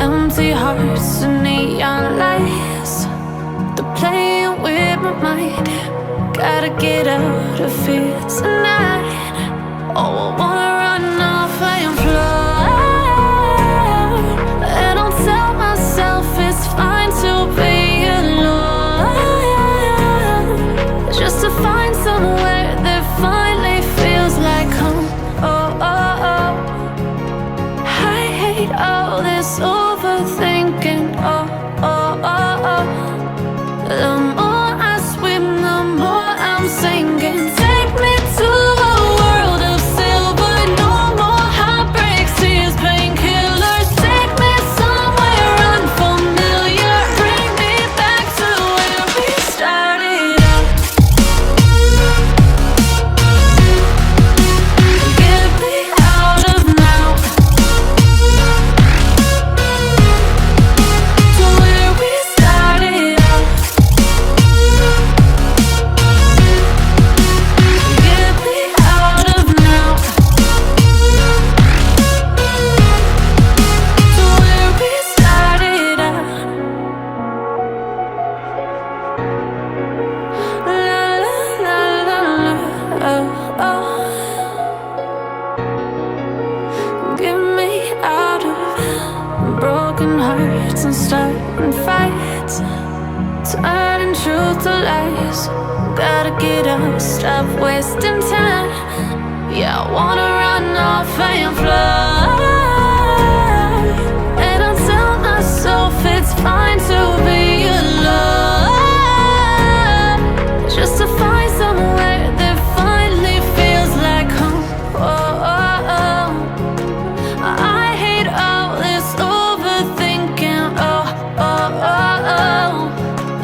empty hearts and neon lights. They're playing with my mind. Gotta get out of here tonight. Oh, I wanna run off and fly. And I'll tell myself it's fine to be alone, just to find somewhere that finally feels like home. Oh, oh, oh. I hate all this overthinking. Oh, oh, oh, oh. The more I swim, the more I'm sinking. Take me to a world of silver. No more heartbreaks, tears, painkillers. Take me somewhere unfamiliar. Bring me back to where we started out. Get me out of now, to where we started out. Get me out of now, to where we started out. La la la la la, oh, oh. Get me out of broken hearts and starting fights, turning truth to lies. Gotta get up, stop wasting time. Yeah, I wanna run off and fly. And I'll tell myself it's fine to be alone, just to find somewhere that finally feels like home. Oh, oh, oh. I hate all this overthinking. Oh, oh, oh, oh.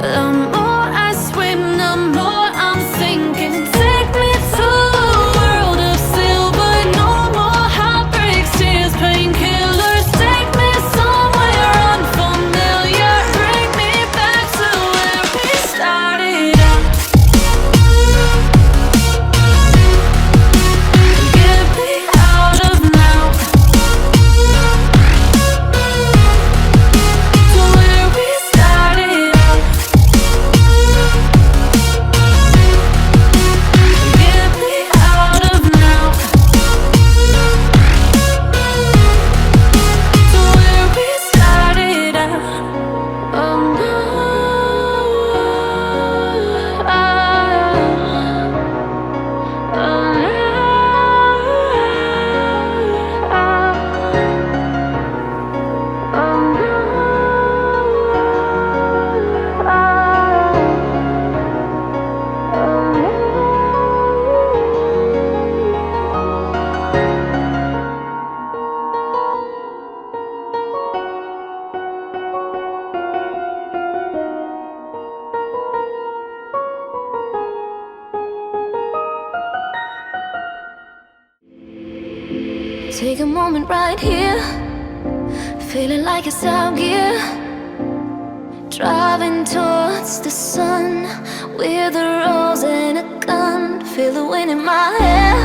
The more I swim, the more I'm sinking. Take me to a world of silver. No more heartbreaks, tears, painkillers. Take me somewhere unfamiliar. Bring me back to where we started out. Get me out of now, to where we started out. Get me out of now, to where we started out. Oh no, oh Take a moment right here, feeling like it's out gear. Driving towards the sun with a rose and a gun. Feel the wind in my hair.